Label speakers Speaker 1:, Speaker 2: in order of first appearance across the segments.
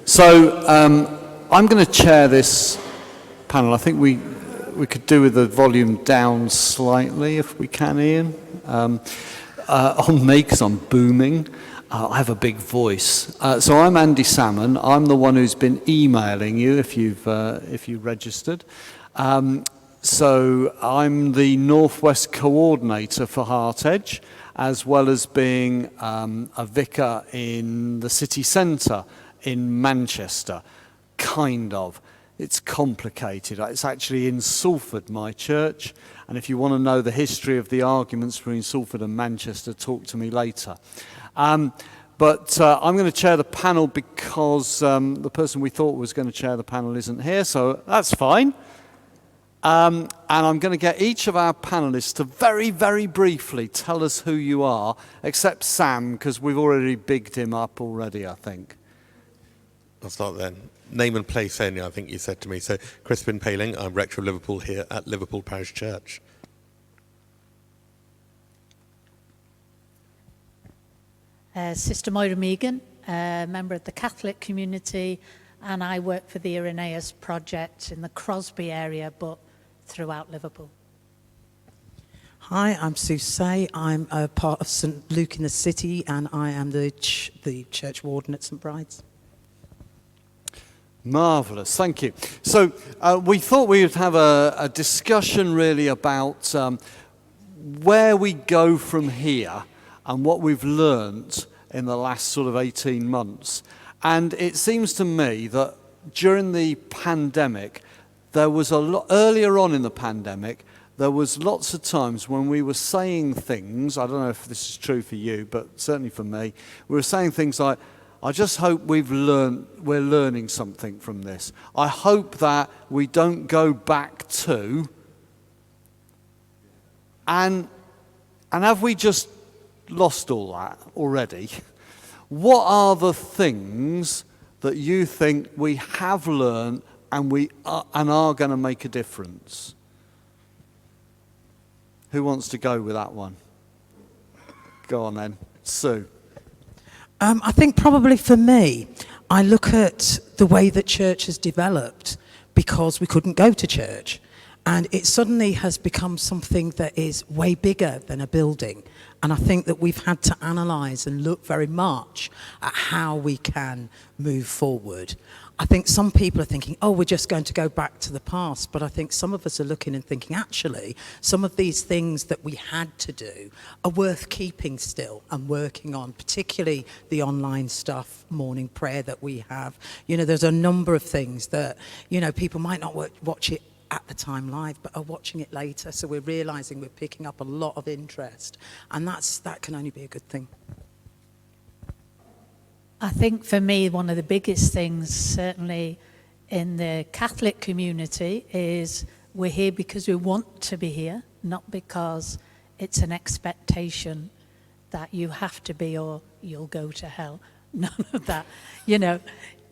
Speaker 1: So I'm going to chair this panel. I think we could do with the volume down slightly if we can, Ian. On me, because I'm booming. I have a big voice. So I'm Andy Salmon. I'm the one who's been emailing you if you registered. So I'm the Northwest coordinator for HeartEdge, as well as being a vicar in the city centre in Manchester, kind of. It's complicated. It's actually in Salford, my church, and if you want to know the history of the arguments between Salford and Manchester, talk to me later. But I'm going to chair the panel because the person we thought was going to chair the panel isn't here, so that's fine. And I'm going to get each of our panellists to very, very briefly tell us who you are, except Sam, because we've already bigged him up already, I think.
Speaker 2: I'll start then. Name and place only, I think you said to me. So, Crispin Pailing, I'm Rector of Liverpool here at Liverpool Parish Church.
Speaker 3: Sister Moira Meeghan, member of the Catholic community, and I work for the Irenaeus project in the Crosby area, but throughout Liverpool.
Speaker 4: Hi, I'm Sue Say. I'm a part of St Luke in the City, and I am the church warden at St Bride's.
Speaker 1: Marvellous, thank you. So we thought we would have a discussion really about where we go from here and what we've learnt in the last sort of 18 months. And it seems to me that during the pandemic, there was a lot, earlier on in the pandemic, there was lots of times when we were saying things, I don't know if this is true for you, but certainly for me, we were saying things like, I just hope we're learning something from this. I hope that we don't go back to, and have we just lost all that already? What are the things that you think we have learned and are going to make a difference? Who wants to go with that one? Go on then, Sue.
Speaker 4: I think probably for me, I look at the way that church has developed because we couldn't go to church. And it suddenly has become something that is way bigger than a building. And I think that we've had to analyse and look very much at how we can move forward. I think some people are thinking, oh, we're just going to go back to the past. But I think some of us are looking and thinking, actually, some of these things that we had to do are worth keeping still and working on, particularly the online stuff, morning prayer that we have. You know, there's a number of things that, you know, people might not watch it at the time live, but are watching it later. So we're realising we're picking up a lot of interest. And that can only be a good thing.
Speaker 3: I think for me, one of the biggest things, certainly in the Catholic community, is we're here because we want to be here, not because it's an expectation that you have to be or you'll go to hell. None of that. You know,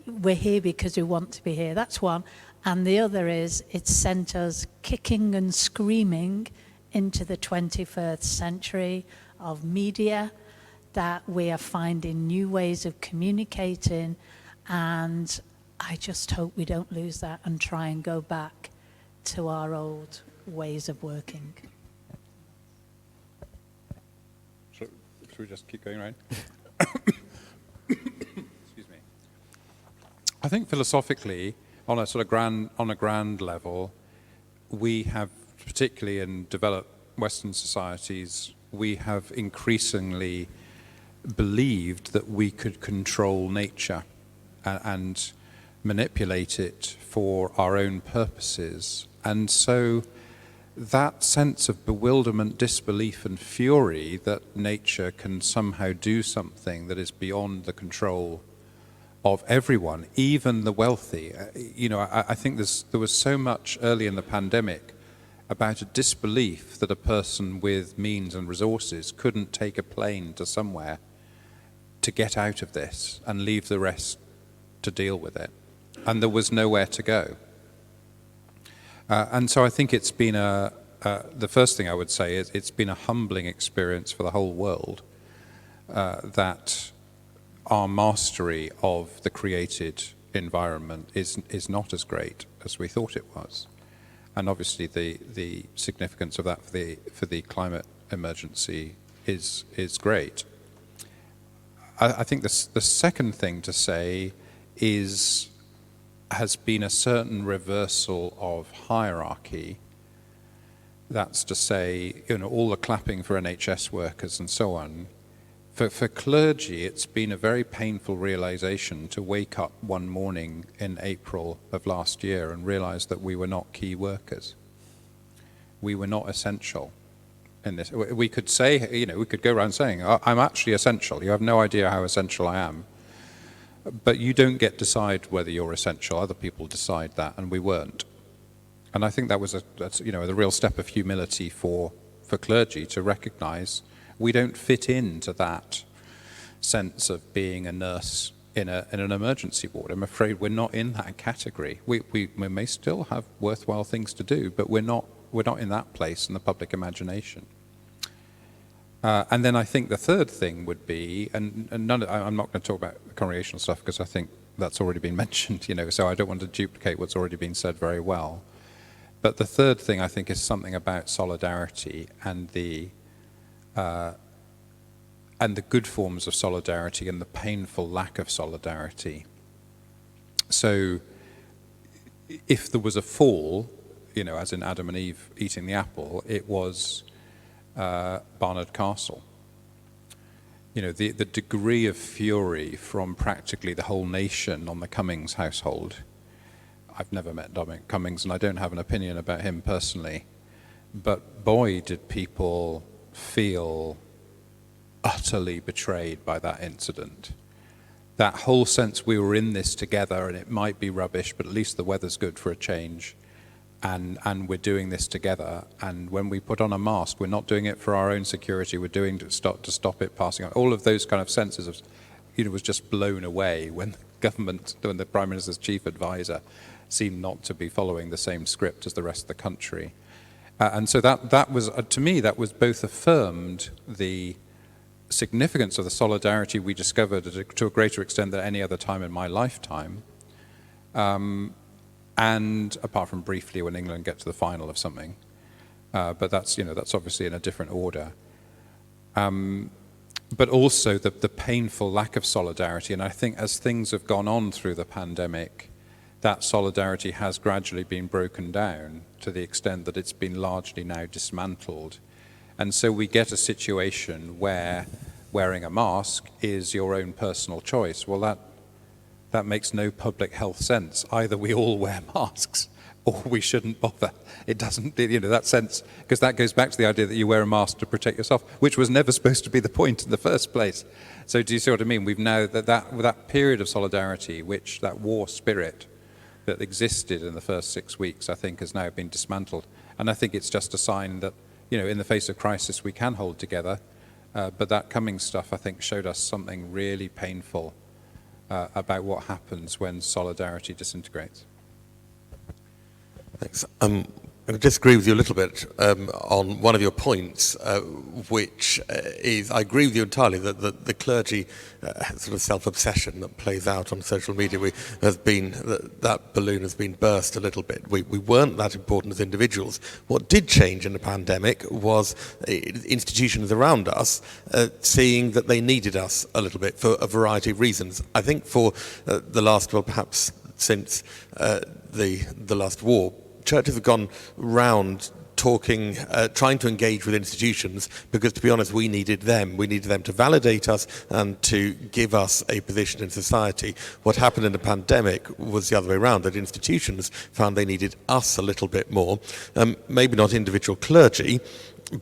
Speaker 3: we're here because we want to be here. That's one. And the other is it's sent us kicking and screaming into the 21st century of media, that we are finding new ways of communicating, and I just hope we don't lose that and try and go back to our old ways of working.
Speaker 5: Should we just keep going, right? Excuse me. I think philosophically, on a sort of grand level, we have, particularly in developed Western societies, we have increasingly believed that we could control nature and manipulate it for our own purposes. And so that sense of bewilderment, disbelief and fury that nature can somehow do something that is beyond the control of everyone, even the wealthy. You know, I think there was so much early in the pandemic about a disbelief that a person with means and resources couldn't take a plane to somewhere to get out of this and leave the rest to deal with it. And there was nowhere to go. And so I think it's been the first thing I would say is it's been a humbling experience for the whole world that our mastery of the created environment is not as great as we thought it was. And obviously the significance of that for the climate emergency is great. I think the second thing to say has been a certain reversal of hierarchy. That's to say, all the clapping for NHS workers and so on. For clergy, it's been a very painful realization to wake up one morning in April of last year and realize that we were not key workers. We were not essential in this. We could say, we could go around saying, I'm actually essential. You have no idea how essential I am. But you don't get to decide whether you're essential. Other people decide that, and we weren't. And I think that's a real step of humility for clergy to recognize we don't fit into that sense of being a nurse in an emergency ward. I'm afraid we're not in that category. We may still have worthwhile things to do, but we're not in that place in the public imagination. And then I think the third thing would be, and I'm not going to talk about the congregational stuff because I think that's already been mentioned, so I don't want to duplicate what's already been said very well. But the third thing I think is something about solidarity and the good forms of solidarity and the painful lack of solidarity. So if there was a fall, as in Adam and Eve eating the apple, it was Barnard Castle. The degree of fury from practically the whole nation on the Cummings household. I've never met Dominic Cummings and I don't have an opinion about him personally, but boy did people feel utterly betrayed by that incident. That whole sense we were in this together and it might be rubbish, but at least the weather's good for a change. And we're doing this together. And when we put on a mask, we're not doing it for our own security. We're doing to stop it passing on. All of those kind of senses of, was just blown away when the Prime Minister's chief advisor seemed not to be following the same script as the rest of the country. And so that was, to me, that was both affirmed the significance of the solidarity we discovered to a greater extent than any other time in my lifetime. And apart from briefly when England get to the final of something, but that's obviously in a different order. But also the painful lack of solidarity, and I think as things have gone on through the pandemic, that solidarity has gradually been broken down to the extent that it's been largely now dismantled. And so we get a situation where wearing a mask is your own personal choice. Well, that makes no public health sense. Either we all wear masks or we shouldn't bother. It doesn't, that sense, because that goes back to the idea that you wear a mask to protect yourself, which was never supposed to be the point in the first place. So do you see what I mean? We've now, that period of solidarity, that war spirit that existed in the first 6 weeks, I think has now been dismantled. And I think it's just a sign that, in the face of crisis, we can hold together. But that Cummings stuff, I think, showed us something really painful about what happens when solidarity disintegrates.
Speaker 2: Thanks. I'm going to disagree with you a little bit on one of your points, which is, I agree with you entirely that the clergy sort of self-obsession that plays out on social media that balloon has been burst a little bit. We weren't that important as individuals. What did change in the pandemic was institutions around us seeing that they needed us a little bit for a variety of reasons. I think for the last, perhaps since the last war, churches have gone round talking, trying to engage with institutions because, to be honest, we needed them. We needed them to validate us and to give us a position in society. What happened in the pandemic was the other way around, that institutions found they needed us a little bit more. Maybe not individual clergy,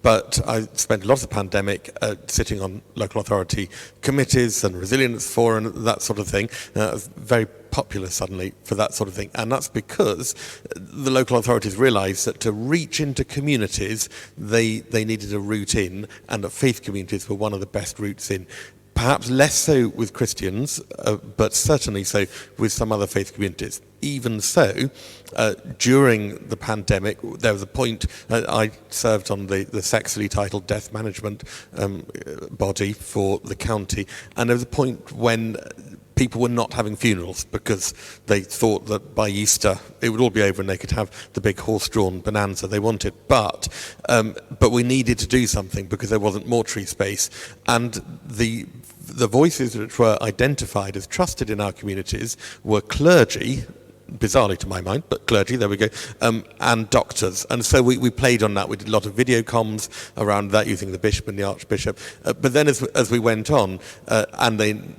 Speaker 2: but I spent a lot of the pandemic sitting on local authority committees and resilience forum and that sort of thing. I was very popular suddenly for that sort of thing, and that's because the local authorities realised that to reach into communities, they needed a route in, and that faith communities were one of the best routes in. Perhaps less so with Christians, but certainly so with some other faith communities. Even so, during the pandemic, there was a point, I served on the sexily titled death management body for the county, and there was a point when people were not having funerals because they thought that by Easter it would all be over and they could have the big horse-drawn bonanza they wanted. But we needed to do something because there wasn't mortuary space, and the voices which were identified as trusted in our communities were clergy, bizarrely to my mind, but clergy, there we go, and doctors. And so we played on that. We did a lot of video comms around that using the bishop and the archbishop. But then as we went on, and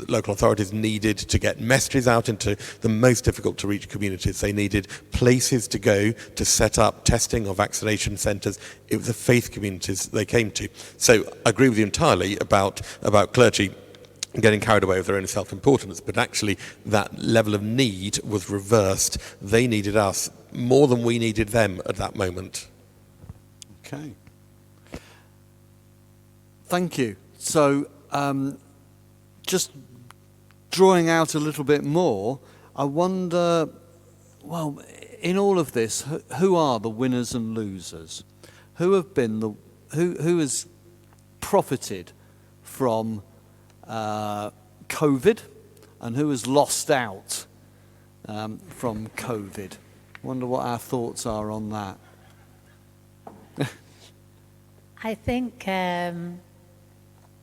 Speaker 2: local authorities needed to get messages out into the most difficult to reach communities. They needed places to go to set up testing or vaccination centres. It was the faith communities they came to. So I agree with you entirely about clergy getting carried away with their own self-importance, but actually that level of need was reversed. They needed us more than we needed them at that moment.
Speaker 1: Okay. Thank you. So, just drawing out a little bit more, I wonder, well, in all of this, who are the winners and losers? Who has profited from COVID, and who has lost out from COVID? Wonder what our thoughts are on that.
Speaker 3: I think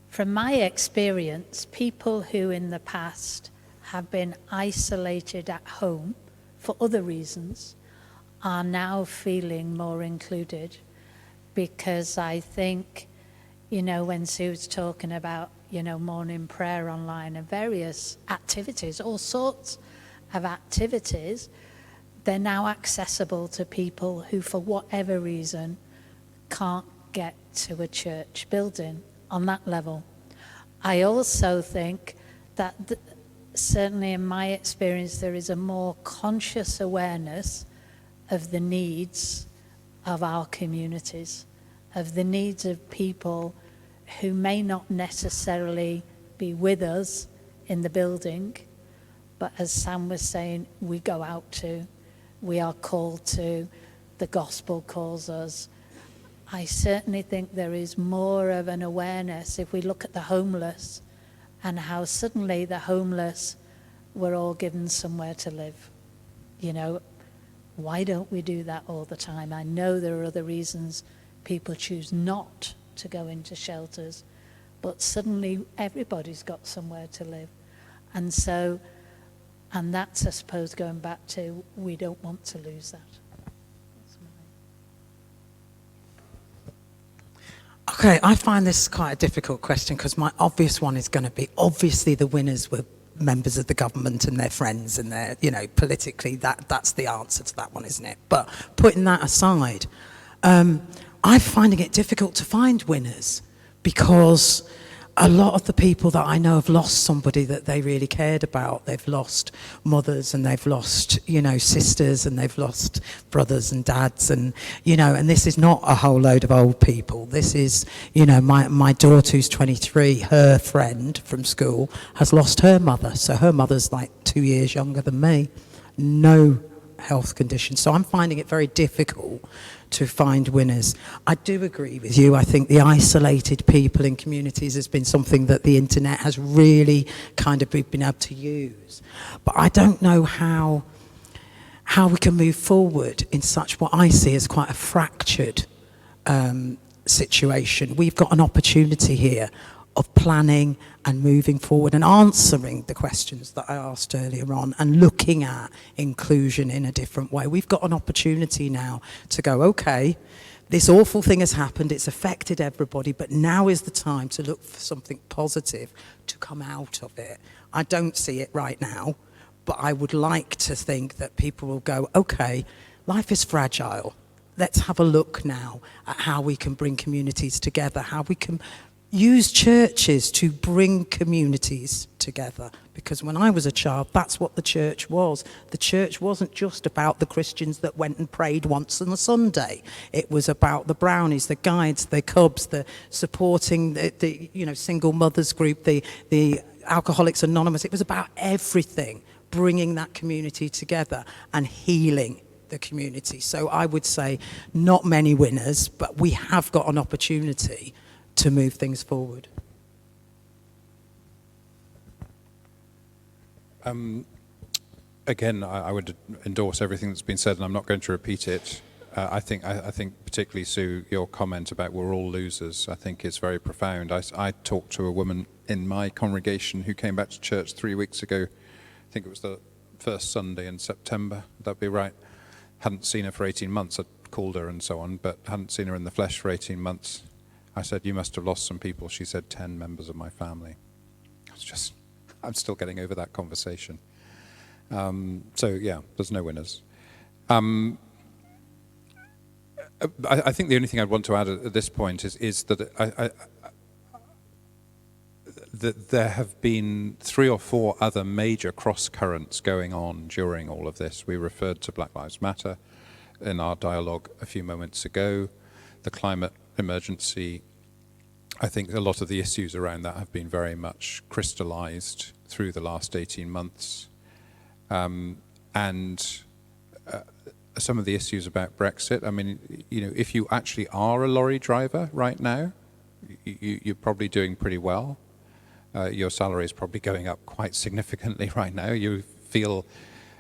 Speaker 3: from my experience, people who in the past have been isolated at home for other reasons are now feeling more included, because I think, when Sue's talking about morning prayer online and various activities, all sorts of activities, they're now accessible to people who, for whatever reason, can't get to a church building on that level. I also think that, certainly in my experience, there is a more conscious awareness of the needs of our communities, of the needs of people who may not necessarily be with us in the building, but as Sam was saying, we go out to, we are called to, the gospel calls us. I certainly think there is more of an awareness if we look at the homeless and how suddenly the homeless were all given somewhere to live. Why don't we do that all the time? I know there are other reasons people choose not to go into shelters, but suddenly everybody's got somewhere to live. And that's, I suppose, going back to, we don't want to lose that.
Speaker 4: Okay, I find this quite a difficult question, because my obvious one is going to be, obviously the winners were members of the government and their friends and their, politically, that's the answer to that one, isn't it? But putting that aside, I'm finding it difficult to find winners, because a lot of the people that I know have lost somebody that they really cared about. They've lost mothers, and they've lost, sisters, and they've lost brothers and dads, and, and this is not a whole load of old people. This is, my daughter who's 23, her friend from school has lost her mother. So her mother's like 2 years younger than me. No health conditions. So I'm finding it very difficult to find winners. I do agree with you. I think the isolated people in communities has been something that the internet has really kind of been able to use. But I don't know how we can move forward in such what I see as quite a fractured situation. We've got an opportunity here of planning and moving forward and answering the questions that I asked earlier on and looking at inclusion in a different way. We've got an opportunity now to go, okay, this awful thing has happened, it's affected everybody, but now is the time to look for something positive to come out of it. I don't see it right now, but I would like to think that people will go, okay, life is fragile. Let's have a look now at how we can bring communities together, how we can use churches to bring communities together. Because when I was a child, that's what the church was. The church wasn't just about the Christians that went and prayed once on a Sunday. It was about the brownies, the guides, the cubs, the supporting the single mothers group, the Alcoholics Anonymous. It was about everything, bringing that community together and healing the community. So I would say not many winners, but we have got an opportunity to move things forward.
Speaker 5: Again, I would endorse everything that's been said, and I'm not going to repeat it. I think particularly, Sue, your comment about we're all losers, I think is very profound. I talked to a woman in my congregation who came back to church 3 weeks ago. I think it was the first Sunday in September, that'd be right. Hadn't seen her for 18 months. I'd called her and so on, but hadn't seen her in the flesh for 18 months. I said, you must have lost some people. She said, 10 members of my family. I'm still getting over that conversation. So yeah, there's no winners. I think the only thing I'd want to add at this point is that that there have been 3 or 4 other major cross currents going on during all of this. We referred to Black Lives Matter in our dialogue a few moments ago. The climate emergency, I think a lot of the issues around that have been very much crystallized through the last 18 months. And some of the issues about Brexit, I mean, you know, if you actually are a lorry driver right now, you're probably doing pretty well. Your salary is probably going up quite significantly right now. You feel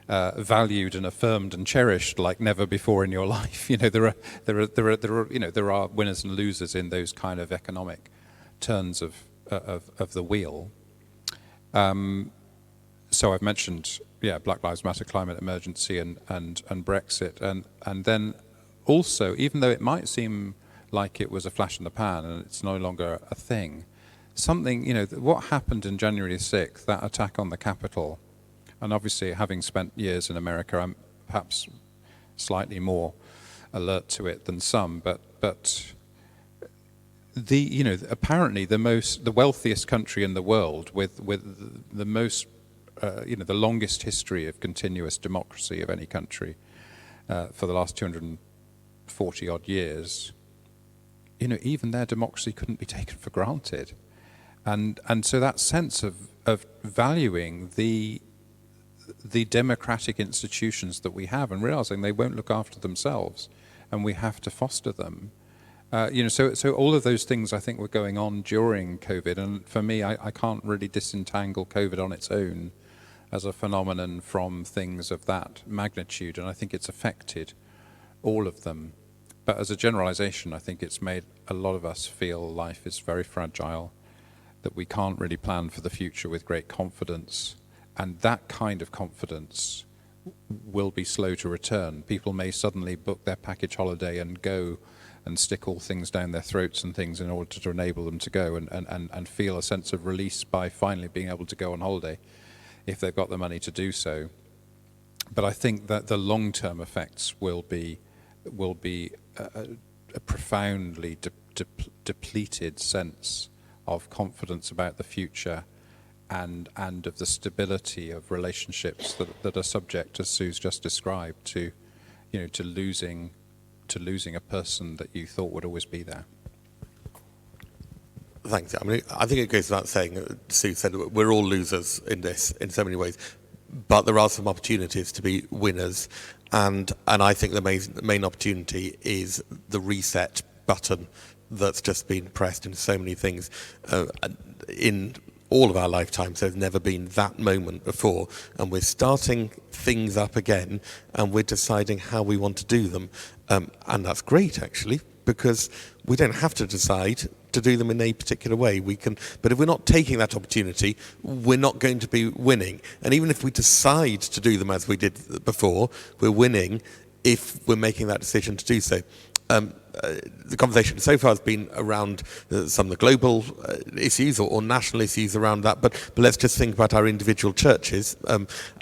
Speaker 5: valued and affirmed and cherished like never before in your life. You know, there are winners and losers in those kind of economic turns of the wheel. So I've mentioned, Black Lives Matter, climate emergency, and Brexit, and then also, even though it might seem like it was a flash in the pan and it's no longer a thing, something, you know, what happened in January 6th, that attack on the Capitol, and obviously having spent years in America, I'm perhaps slightly more alert to it than some, but apparently the wealthiest country in the world with the most the longest history of continuous democracy of any country for the last 240 odd years, you know, even their democracy couldn't be taken for granted. And so that sense of valuing the democratic institutions that we have and realizing they won't look after themselves and we have to foster them. So all of those things I think were going on during COVID, and for me, I can't really disentangle COVID on its own as a phenomenon from things of that magnitude, and I think it's affected all of them. But as a generalization, I think it's made a lot of us feel life is very fragile, that we can't really plan for the future with great confidence, and that kind of confidence will be slow to return. People may suddenly book their package holiday and go and stick all things down their throats and things in order to enable them to go and feel a sense of release by finally being able to go on holiday if they've got the money to do so. But I think that the long-term effects will be a profoundly depleted sense of confidence about the future and of the stability of relationships that are subject, as Sue's just described, to losing a person that you thought would always be there.
Speaker 2: Thanks. I mean, I think it goes without saying, Sue said, we're all losers in this in so many ways, but there are some opportunities to be winners, and I think the main opportunity is the reset button that's just been pressed in so many things. In all of our lifetimes, there's never been that moment before, and we're starting things up again, and we're deciding how we want to do them, and that's great, actually, because we don't have to decide to do them in a particular way. We can, but if we're not taking that opportunity, we're not going to be winning. And even if we decide to do them as we did before, we're winning if we're making that decision to do so. The conversation so far has been around some of the global issues or national issues around that, but let's just think about our individual churches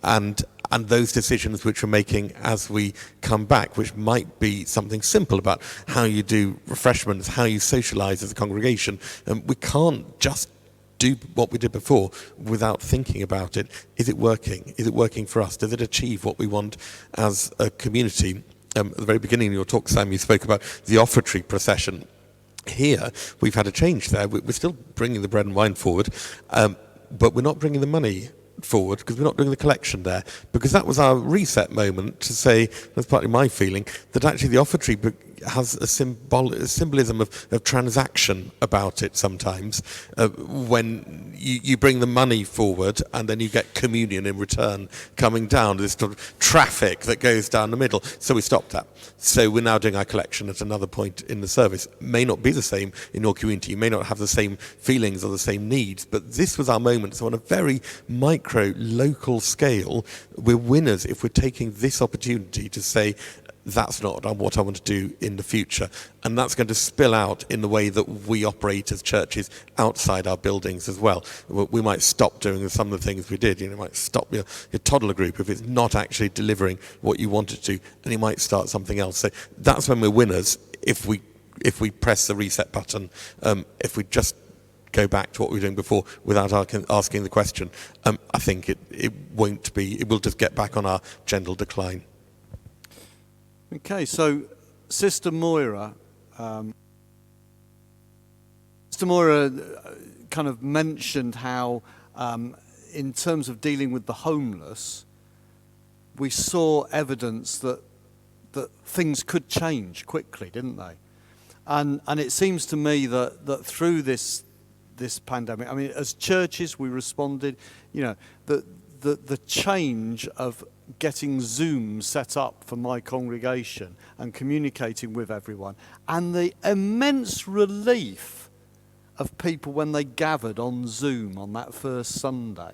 Speaker 2: and those decisions which we're making as we come back, which might be something simple about how you do refreshments, how you socialise as a congregation. We can't just do what we did before without thinking about it. Is it working? Is it working for us? Does it achieve what we want as a community? At the very beginning of your talk, Sam, you spoke about the offertory procession. Here, we've had a change there. We're still bringing the bread and wine forward, but we're not bringing the money forward because we're not doing the collection there, because that was our reset moment to say, that's partly my feeling, that actually the offertory has a symbolism of transaction about it sometimes, when you bring the money forward and then you get communion in return coming down, this sort of traffic that goes down the middle. So we stopped that. So we're now doing our collection at another point in the service. May not be the same in your community, you may not have the same feelings or the same needs, but this was our moment. So on a very micro, local scale, we're winners if we're taking this opportunity to say, that's not what I want to do in the future. And that's going to spill out in the way that we operate as churches outside our buildings as well. We might stop doing some of the things we did. You might stop your toddler group if it's not actually delivering what you wanted to, and you might start something else. So that's when we're winners, if we press the reset button, if we just go back to what we were doing before without asking the question. I think it won't be, it will just get back on our gentle decline.
Speaker 1: Okay, so Sister Moira, kind of mentioned how, in terms of dealing with the homeless, we saw evidence that things could change quickly, didn't they? And it seems to me that through this pandemic, I mean, as churches we responded, the change of getting Zoom set up for my congregation and communicating with everyone, and the immense relief of people when they gathered on Zoom on that first Sunday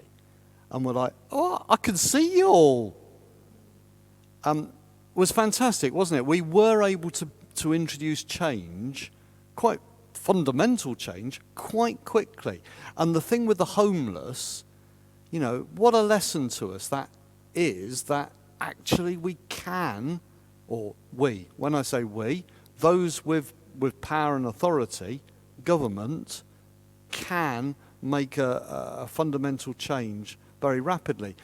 Speaker 1: and were like, oh, I can see you all, was fantastic, wasn't it? We were able to introduce change, quite fundamental change, quite quickly. And the thing with the homeless, what a lesson to us that is, that actually we can, or we, when I say we, those with power and authority, government, can make a fundamental change very rapidly.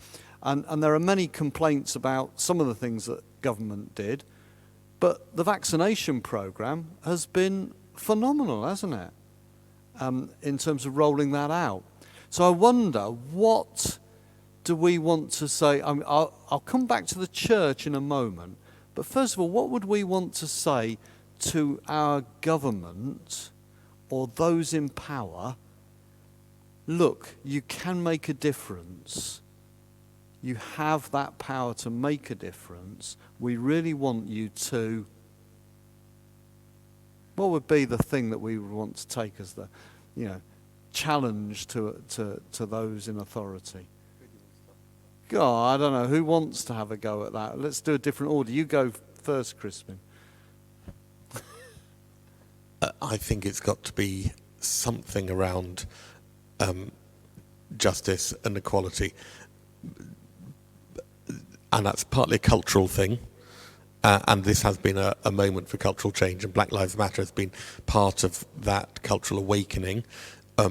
Speaker 1: And there are many complaints about some of the things that government did, but the vaccination programme has been phenomenal, hasn't it, in terms of rolling that out. So I wonder, what do we want to say? I'll come back to the church in a moment, but first of all, what would we want to say to our government or those in power? Look, you can make a difference. You have that power to make a difference. We really want you to. What would be the thing that we would want to take as the, challenge to those in authority? God, I don't know. Who wants to have a go at that? Let's do a different order. You go first, Crispin.
Speaker 2: I think it's got to be something around justice and equality. And that's partly a cultural thing. And this has been a moment for cultural change, and Black Lives Matter has been part of that cultural awakening.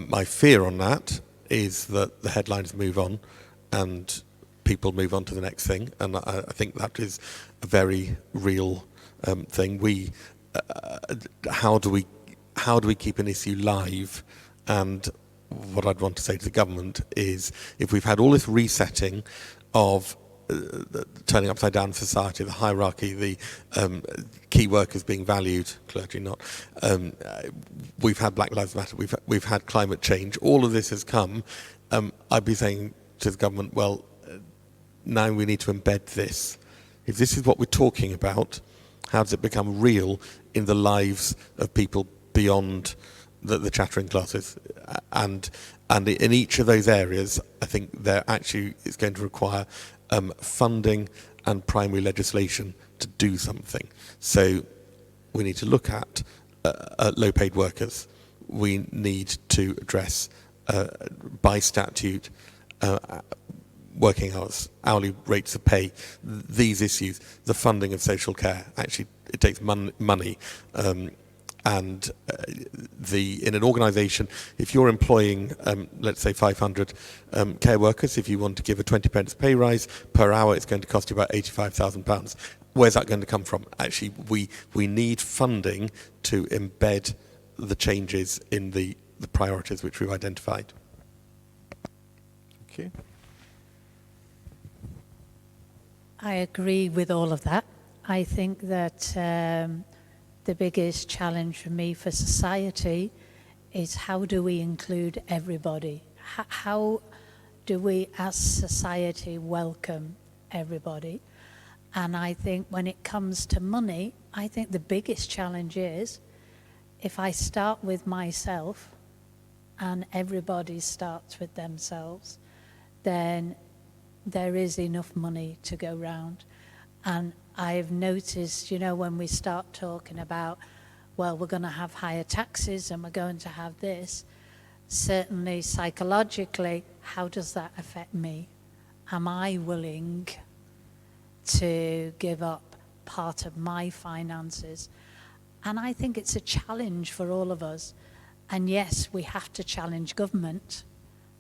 Speaker 2: My fear on that is that the headlines move on and people move on to the next thing, and I think that is a very real thing. How do we keep an issue live? And what I'd want to say to the government is, if we've had all this resetting of turning upside down society, the hierarchy, the key workers being valued, clergy not, we've had Black Lives Matter, we've had climate change, all of this has come, I'd be saying to the government, well, now we need to embed this. If this is what we're talking about, how does it become real in the lives of people beyond the chattering classes? And in each of those areas, I think there actually is going to require funding and primary legislation to do something. So we need to look at low-paid workers. We need to address, by statute, working hours, hourly rates of pay, these issues, the funding of social care. Actually, it takes money. And in an organisation, if you're employing, let's say 500 care workers, if you want to give a 20 pence pay rise per hour, it's going to cost you about £85,000. Where's that going to come from? Actually, we need funding to embed the changes in the priorities which we've identified.
Speaker 1: Thank you.
Speaker 3: I agree with all of that. I think that the biggest challenge for me for society is how do we include everybody? How do we as society welcome everybody? And I think when it comes to money, I think the biggest challenge is if I start with myself and everybody starts with themselves, then there is enough money to go round. And I've noticed, when we start talking about, well, we're going to have higher taxes and we're going to have this, certainly psychologically, how does that affect me? Am I willing to give up part of my finances? And I think it's a challenge for all of us. And yes, we have to challenge government,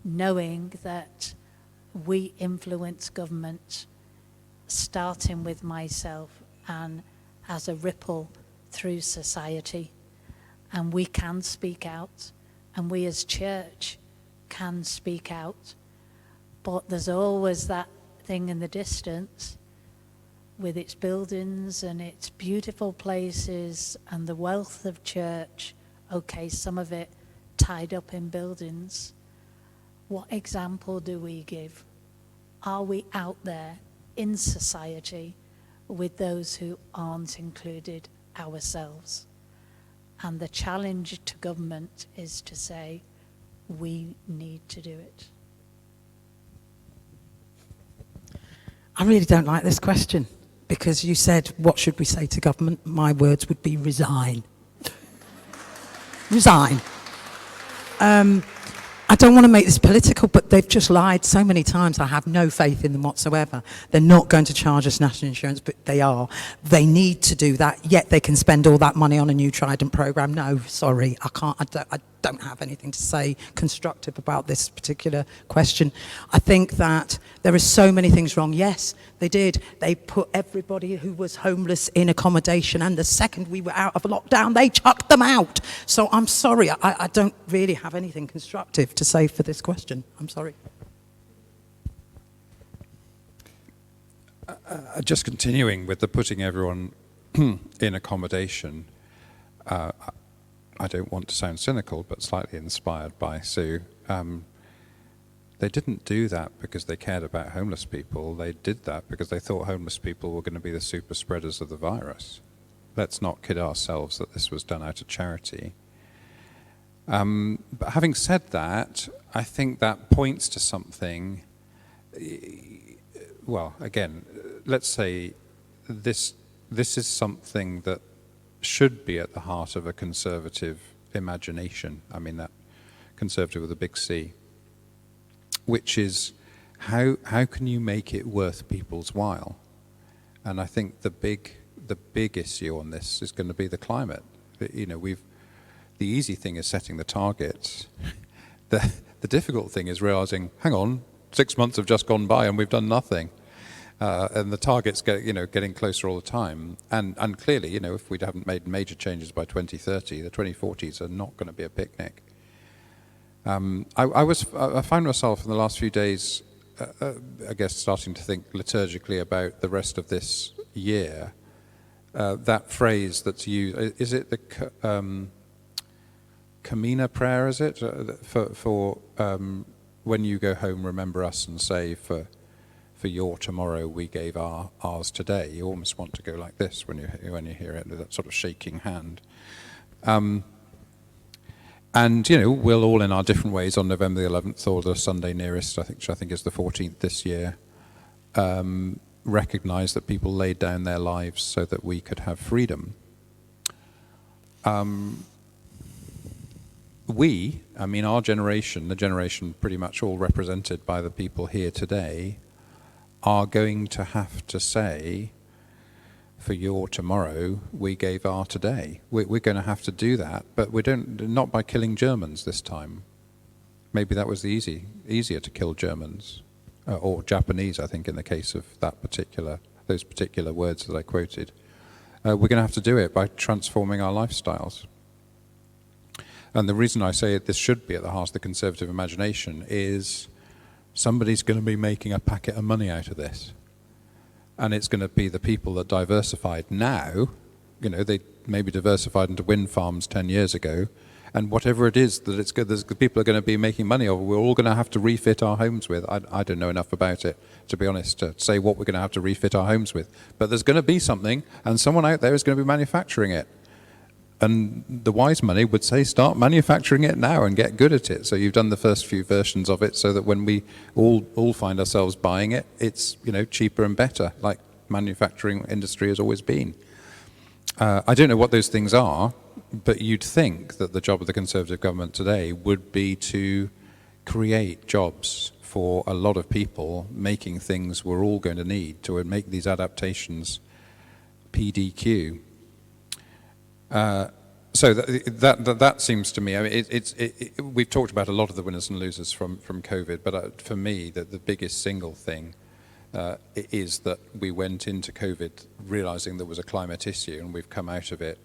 Speaker 3: knowing that we influence government, starting with myself and as a ripple through society. And we can speak out, and we as church can speak out. But there's always that thing in the distance with its buildings and its beautiful places and the wealth of church. Okay, some of it tied up in buildings. What example do we give? Are we out there in society with those who aren't included ourselves? And the challenge to government is to say, we need to do it.
Speaker 4: I really don't like this question, because you said, what should we say to government? My words would be resign. Resign. I don't want to make this political, but they've just lied so many times. I have no faith in them whatsoever. They're not going to charge us national insurance, but they are. They need to do that, yet they can spend all that money on a new Trident programme. No, sorry, I can't. I don't have anything to say constructive about this particular question. I think that there are so many things wrong. Yes, they did. They put everybody who was homeless in accommodation, and the second we were out of lockdown, they chucked them out. So I'm sorry, I don't really have anything constructive to say for this question. I'm sorry.
Speaker 5: Just continuing with the putting everyone in accommodation, I don't want to sound cynical, but slightly inspired by Sue. They didn't do that because they cared about homeless people. They did that because they thought homeless people were going to be the super spreaders of the virus. Let's not kid ourselves that this was done out of charity. But having said that, I think that points to something. Well, again, let's say this is something that should be at the heart of a conservative imagination. I mean that conservative with a big C, which is how can you make it worth people's while? And I think the big issue on this is going to be the climate. The easy thing is setting the targets. The difficult thing is realizing, hang on, 6 months have just gone by and we've done nothing. And the targets getting closer all the time. And clearly, if we haven't made major changes by 2030, the 2040s are not going to be a picnic. I find myself in the last few days, I guess, starting to think liturgically about the rest of this year. That phrase that's used, is it the Camina prayer, is it? For when you go home, remember us and say, for your tomorrow we gave ours today. You almost want to go like this when you hear it, with that sort of shaking hand. And we'll all in our different ways on November the 11th or the Sunday nearest, which I think is the 14th this year, recognise that people laid down their lives so that we could have freedom. Our generation, the generation pretty much all represented by the people here today, are going to have to say, for your tomorrow, we gave our today. We're going to have to do that, but not by killing Germans this time. Maybe that was easier to kill Germans, or Japanese, I think, in the case of those particular words that I quoted. We're going to have to do it by transforming our lifestyles. And the reason I say this should be at the heart of the conservative imagination is somebody's going to be making a packet of money out of this. And it's going to be the people that diversified now they maybe diversified into wind farms 10 years ago, and whatever it is that it's good, people are going to be making money of, we're all going to have to refit our homes with. I don't know enough about it, to be honest, to say what we're going to have to refit our homes with. But there's going to be something, and someone out there is going to be manufacturing it. And the wise money would say, start manufacturing it now and get good at it. So you've done the first few versions of it so that when we all find ourselves buying it, it's cheaper and better, like manufacturing industry has always been. I don't know what those things are, but you'd think that the job of the Conservative government today would be to create jobs for a lot of people, making things we're all going to need to make these adaptations PDQ. So that seems to me, I mean, we've talked about a lot of the winners and losers from COVID, but for me, the biggest single thing is that we went into COVID realizing there was a climate issue, and we've come out of it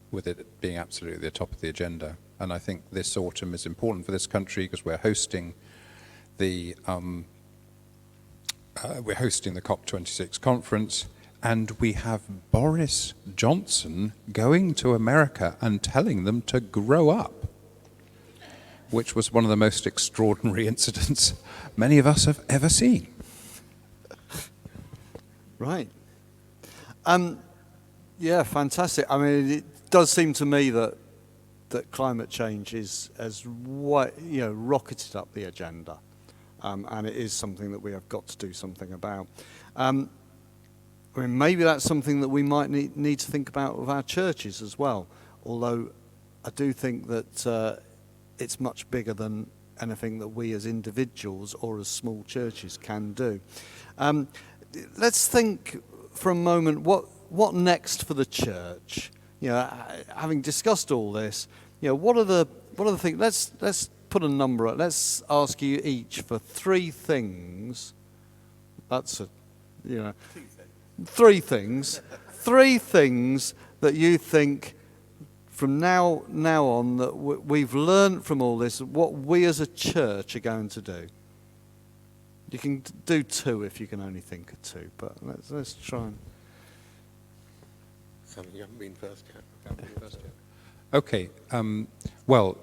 Speaker 5: with it being absolutely the top of the agenda. And I think this autumn is important for this country because we're hosting the COP26 conference, and we have Boris Johnson going to America and telling them to grow up, which was one of the most extraordinary incidents many of us have ever seen.
Speaker 1: Right. Yeah, fantastic. I mean, it does seem to me that climate change has rocketed up the agenda, and it is something that we have got to do something about. I mean, maybe that's something that we might need to think about with our churches as well, although I do think that it's much bigger than anything that we as individuals or as small churches can do. Let's think for a moment, what next for the church? Having discussed all this, what are the things? Let's put a number. Let's ask you each for three things. That's three things. Three things that you think from now on that we've learned from all this, what we as a church are going to do. You can do two if you can only think of two, but let's try and...
Speaker 2: You haven't been first yet.
Speaker 5: Okay. Well,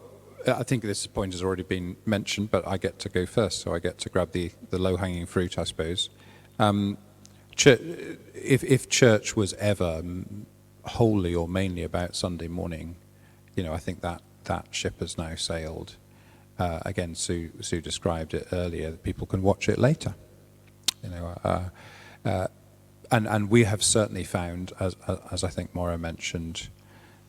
Speaker 5: I think this point has already been mentioned, but I get to go first, so I get to grab the low-hanging fruit, I suppose. If church was ever wholly or mainly about Sunday morning, I think that ship has now sailed. Again, Sue described it earlier. People can watch it later. And we have certainly found, as I think Moira mentioned,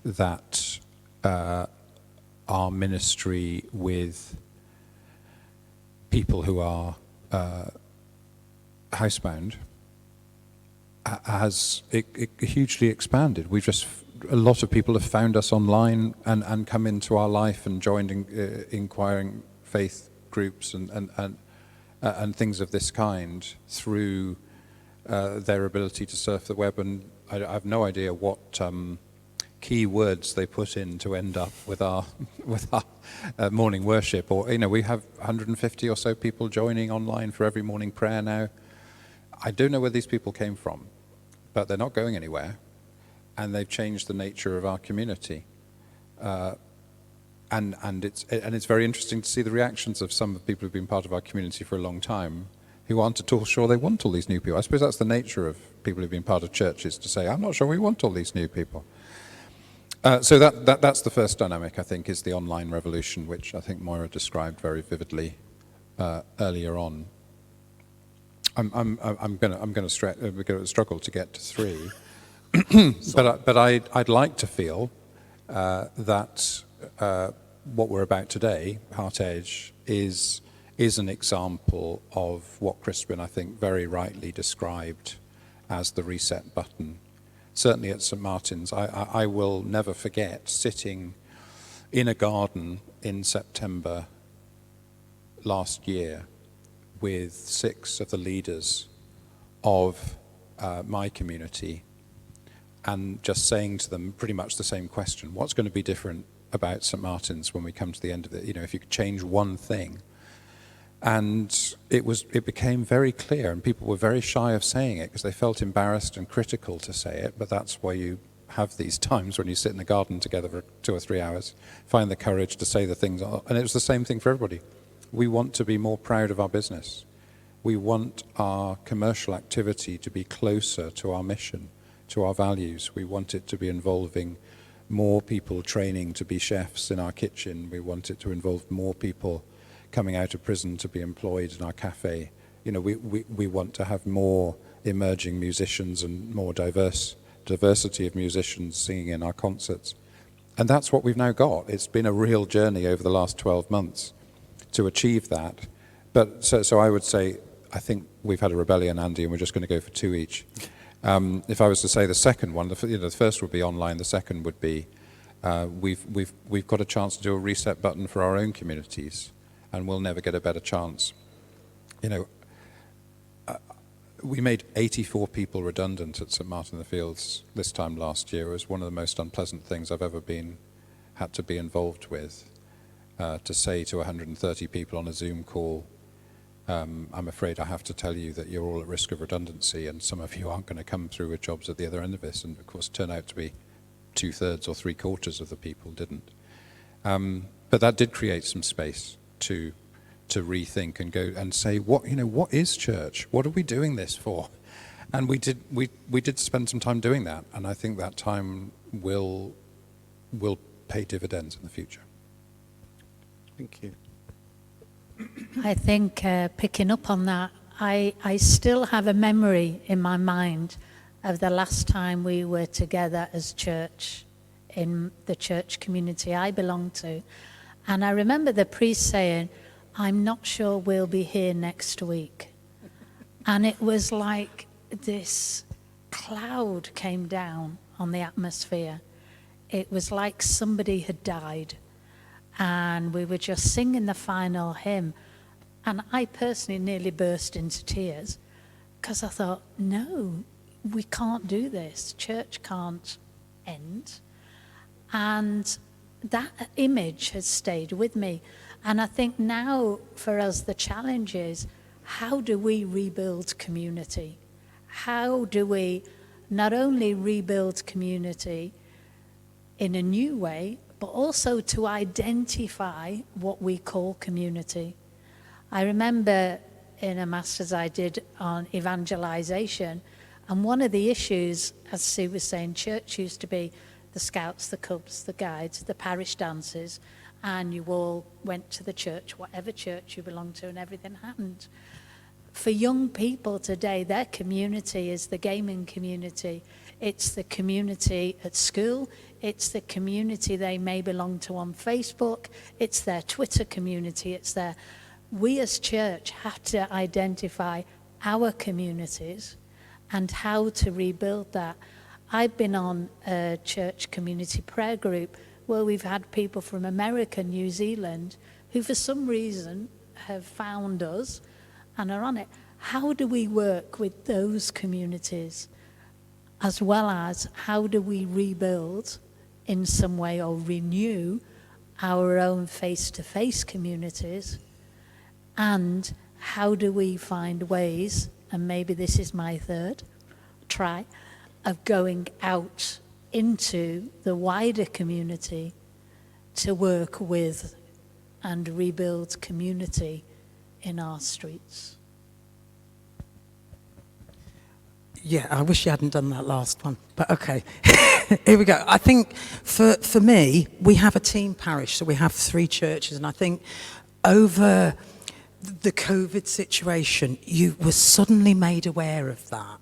Speaker 5: that our ministry with people who are housebound has hugely expanded. A lot of people have found us online and come into our life and joined inquiring faith groups and things of this kind through their ability to surf the web. And I have no idea what key words they put in to end up with our morning worship. Or we have 150 or so people joining online for every morning prayer now. I don't know where these people came from, but they're not going anywhere. And they've changed the nature of our community, and it's very interesting to see the reactions of some of the people who've been part of our community for a long time, who aren't at all sure they want all these new people. I suppose that's the nature of people who've been part of churches, to say, I'm not sure we want all these new people. So that's the first dynamic, I think, is the online revolution, which I think Moira described very vividly earlier on. I'm going to struggle to get to three. But I'd like to feel that what we're about today, HeartEdge, is an example of what Crispin, I think, very rightly described as the reset button. Certainly at St. Martin's, I will never forget sitting in a garden in September last year with 6 of the leaders of my community, and just saying to them pretty much the same question: what's going to be different about St. Martin's when we come to the end of it? If you could change one thing. And it became very clear, and people were very shy of saying it because they felt embarrassed and critical to say it, but that's why you have these times when you sit in the garden together for 2 or 3 hours, find the courage to say the things, and it was the same thing for everybody. We want to be more proud of our business. We want our commercial activity to be closer to our mission, to our values. We want it to be involving more people training to be chefs in our kitchen. We want it to involve more people coming out of prison to be employed in our cafe. You know, we want to have more emerging musicians and more diversity of musicians singing in our concerts. And that's what we've now got. It's been a real journey over the last 12 months to achieve that. But so I would say, I think we've had a rebellion, Andy, and we're just going to go for 2 each. If I was to say the second one, the first would be online. The second would be we've got a chance to do a reset button for our own communities, and we'll never get a better chance. You know, we made 84 people redundant at St Martin in the Fields this time last year. It was one of the most unpleasant things I've ever had to be involved with. To say to 130 people on a Zoom call, I'm afraid I have to tell you that you're all at risk of redundancy, and some of you aren't going to come through with jobs at the other end of this. And of course, turn out to be 2/3 or 3/4 of the people didn't. But that did create some space to rethink and go and say, what is church? What are we doing this for? And we did spend some time doing that, and I think that time will pay dividends in the future.
Speaker 1: Thank you.
Speaker 3: I think picking up on that, I still have a memory in my mind of the last time we were together as church in the church community I belong to. And I remember the priest saying, I'm not sure we'll be here next week. And it was like this cloud came down on the atmosphere. It was like somebody had died. And we were just singing the final hymn. And I personally nearly burst into tears because I thought, no, we can't do this. Church can't end. And that image has stayed with me. And I think now for us, the challenge is, how do we rebuild community? How do we not only rebuild community in a new way, but also to identify what we call community? I remember in a master's I did on evangelization, and one of the issues, as Sue was saying, church used to be the scouts, the cubs, the guides, the parish dances, and you all went to the church, whatever church you belonged to, and everything happened. For young people today, their community is the gaming community. It's the community at school. It's the community they may belong to on Facebook. It's their Twitter community. We as church have to identify our communities and how to rebuild that. I've been on a church community prayer group where we've had people from America, New Zealand, who for some reason have found us and are on it. How do we work with those communities, as well as how do we rebuild in some way or renew our own face-to-face communities? And how do we find ways, and maybe this is my third try, of going out into the wider community to work with and rebuild community in our streets?
Speaker 4: Yeah, I wish you hadn't done that last one, but okay. Here we go. I think for me, we have a team parish, so we have 3 churches, and I think over the COVID situation, you were suddenly made aware of that.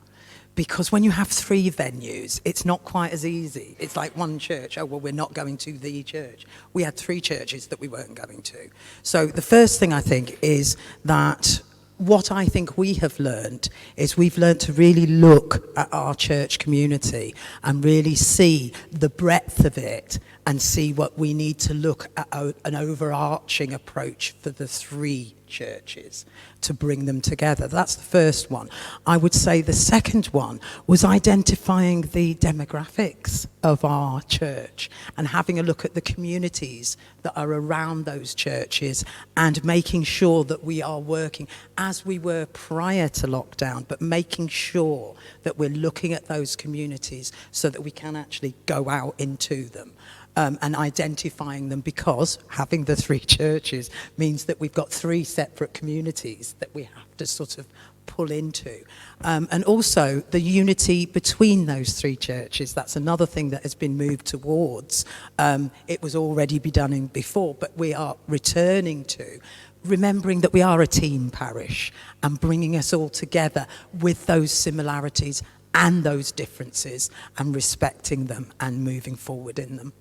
Speaker 4: Because when you have 3 venues, it's not quite as easy. It's like one church. Oh, well, we're not going to the church. We had 3 churches that we weren't going to. So the first thing I think is that what I think we have learned is we've learned to really look at our church community and really see the breadth of it and see what we need to look at an overarching approach for the three churches to bring them together. That's the first one. I would say the second one was identifying the demographics of our church and having a look at the communities that are around those churches and making sure that we are working as we were prior to lockdown, but making sure that we're looking at those communities so that we can actually go out into them. And identifying them, because having the three churches means that we've got three separate communities that we have to sort of pull into. And also the unity between those three churches, that's another thing that has been moved towards. It was already be done in before, but we are returning to remembering that we are a team parish and bringing us all together with those similarities and those differences and respecting them and moving forward in them.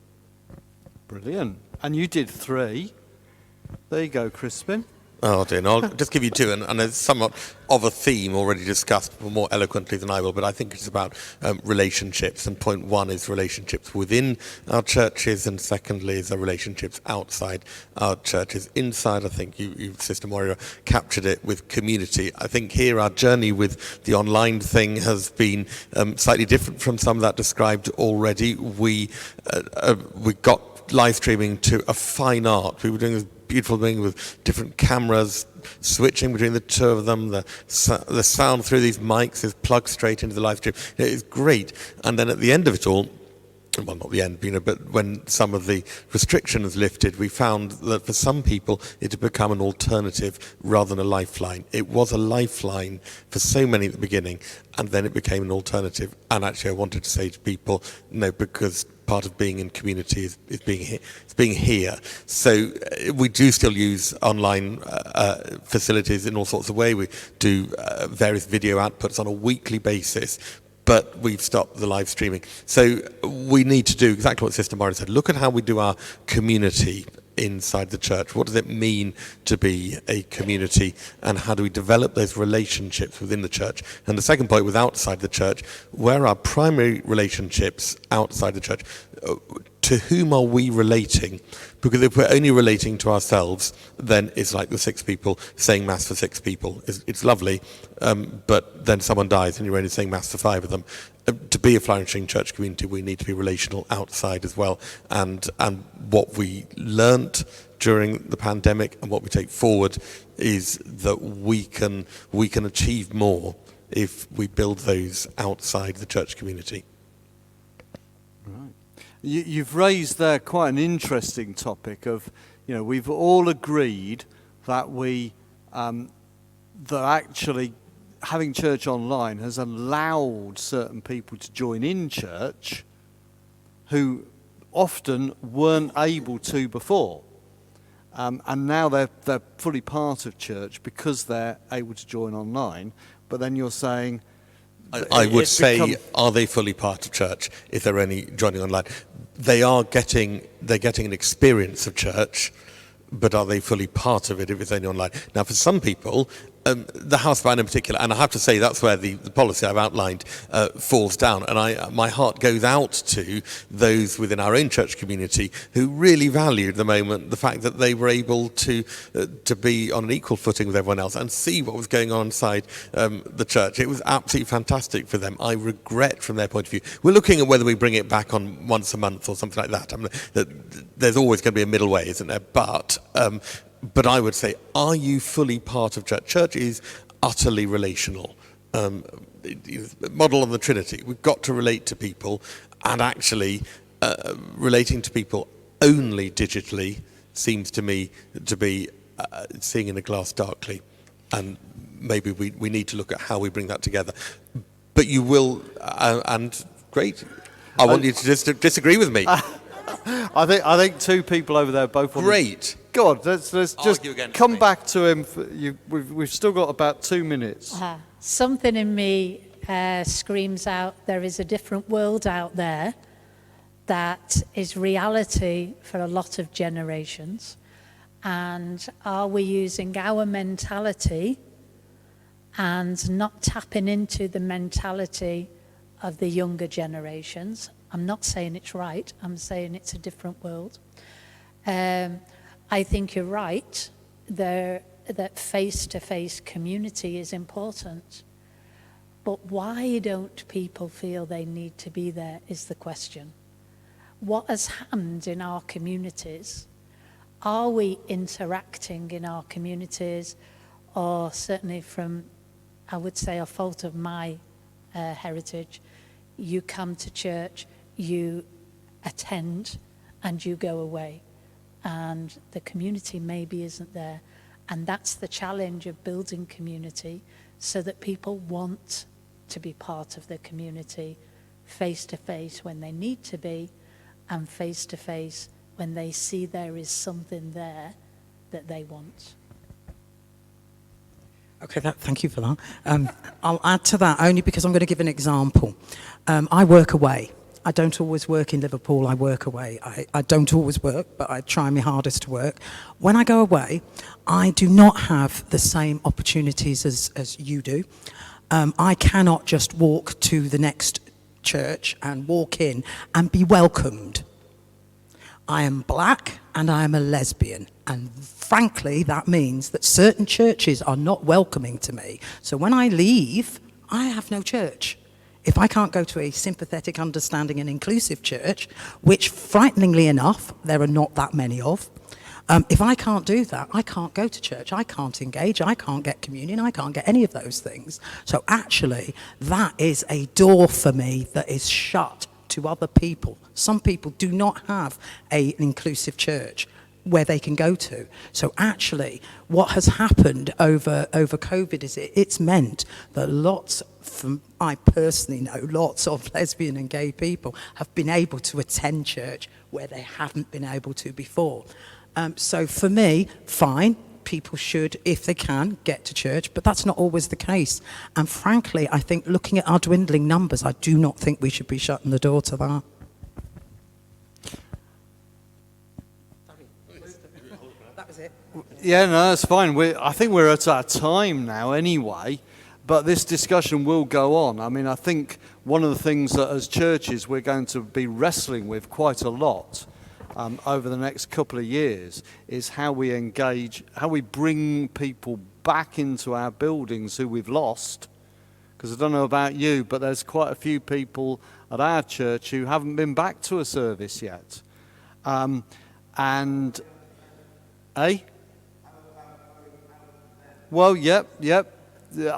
Speaker 1: Brilliant. And you did 3. There you go, Crispin.
Speaker 2: Oh dear, no, I'll just give you 2, and it's somewhat of a theme already discussed more eloquently than I will, but I think it's about relationships, and point 1 is relationships within our churches, and secondly is our relationships outside our churches. Inside, I think you Sister Moira, captured it with community. I think here our journey with the online thing has been slightly different from some that described already. We got live streaming to a fine art. We were doing this beautiful thing with different cameras, switching between the 2 of them. The sound through these mics is plugged straight into the live stream. It is great. And then at the end of it all, well, not the end, but when some of the restrictions lifted, we found that for some people it had become an alternative rather than a lifeline. It was a lifeline for so many at the beginning, and then it became an alternative. And actually I wanted to say to people, no, because part of being in community is being here. So we do still use online facilities in all sorts of ways. We do various video outputs on a weekly basis, but we've stopped the live streaming. So we need to do exactly what Sister Moira said. Look at how we do our community inside the church. What does it mean to be a community, and how do we develop those relationships within the church? And the second point was outside the church. Where are primary relationships outside the church? To whom are we relating? Because if we're only relating to ourselves, then it's like the 6 people saying Mass for 6 people. It's lovely, but then someone dies and you're only saying Mass for 5 of them. To be a flourishing church community, we need to be relational outside as well. And what we learnt during the pandemic and what we take forward is that we can achieve more if we build those outside the church community.
Speaker 1: Right. You've raised there quite an interesting topic of, we've all agreed that that actually having church online has allowed certain people to join in church who often weren't able to before. And now they're fully part of church because they're able to join online. But then you're saying...
Speaker 2: I would say, are they fully part of church if they're only joining online? They're getting an experience of church, but are they fully part of it if it's only online? Now, for some people, the house band in particular, and I have to say that's where the policy I've outlined falls down, and my heart goes out to those within our own church community who really valued the moment, the fact that they were able to be on an equal footing with everyone else and see what was going on inside the church. It was absolutely fantastic for them. I regret from their point of view. We're looking at whether we bring it back on once a month or something like that. I mean, there's always going to be a middle way, isn't there? But I would say, are you fully part of church? Church is utterly relational. Model on the Trinity. We've got to relate to people, and actually relating to people only digitally seems to me to be seeing in a glass darkly. And maybe we need to look at how we bring that together. But you will, and great. I want you to just disagree with me.
Speaker 1: I think 2 people over there both want
Speaker 2: Great.
Speaker 1: Go on, let's just
Speaker 2: against
Speaker 1: come
Speaker 2: me.
Speaker 1: back to him. We've still got about 2 minutes.
Speaker 3: Something in me screams out, there is a different world out there that is reality for a lot of generations. And are we using our mentality and not tapping into the mentality of the younger generations? I'm not saying it's right. I'm saying it's a different world. I think you're right that face-to-face community is important. But why don't people feel they need to be there is the question. What has happened in our communities? Are we interacting in our communities, or certainly from, I would say, a fault of my heritage, you come to church, you attend, and you go away. And the community maybe isn't there. And that's the challenge of building community, so that people want to be part of the community, face-to-face when they need to be, and face-to-face when they see there is something there that they want.
Speaker 4: Okay, thank you for that. I'll add to that only because I'm going to give an example. I work away. I don't always work in Liverpool, I work away. I don't always work, but I try my hardest to work. When I go away, I do not have the same opportunities as you do. I cannot just walk to the next church and walk in and be welcomed. I am black and I am a lesbian, and frankly that means that certain churches are not welcoming to me. So when I leave, I have no church. If I can't go to a sympathetic, understanding and inclusive church, which frighteningly enough there are not that many of, if I can't do that, I can't go to church, I can't engage, I can't get communion, I can't get any of those things. So actually that is a door for me that is shut to other people. Some people do not have an inclusive church where they can go to. So actually what has happened over COVID is it's meant that I personally know lots of lesbian and gay people have been able to attend church where they haven't been able to before. So for me, fine, people should, if they can, get to church, but that's not always the case. And frankly, I think looking at our dwindling numbers, I do not think we should be shutting the door to that. That was it.
Speaker 1: Yeah, no, that's fine. I think we're at our time now anyway, but this discussion will go on. I mean, I think one of the things that as churches we're going to be wrestling with quite a lot over the next couple of years is how we engage, how we bring people back into our buildings who we've lost. Because I don't know about you, but there's quite a few people at our church who haven't been back to a service yet. Well, yep.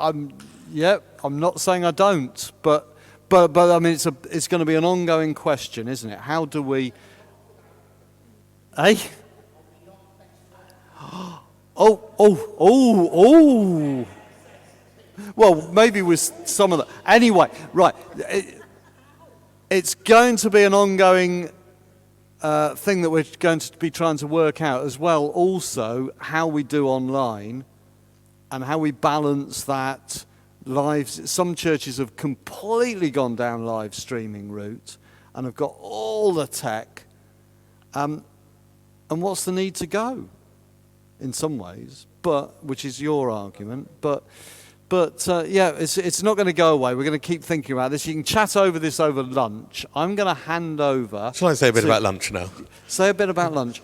Speaker 1: I'm not saying I don't, but I mean it's going to be an ongoing question, isn't it? How do we? Oh. Well, maybe with some of the anyway. Right, it's going to be an ongoing thing that we're going to be trying to work out as well. Also, how we do online and how we balance that. Some churches have completely gone down live streaming route and have got all the tech. And what's the need to go? In some ways, which is your argument, but yeah, it's not going to go away. We're going to keep thinking about this. You can chat over this over lunch. I'm going to hand over.
Speaker 2: Shall I say a bit about lunch now?
Speaker 1: Say a bit about lunch.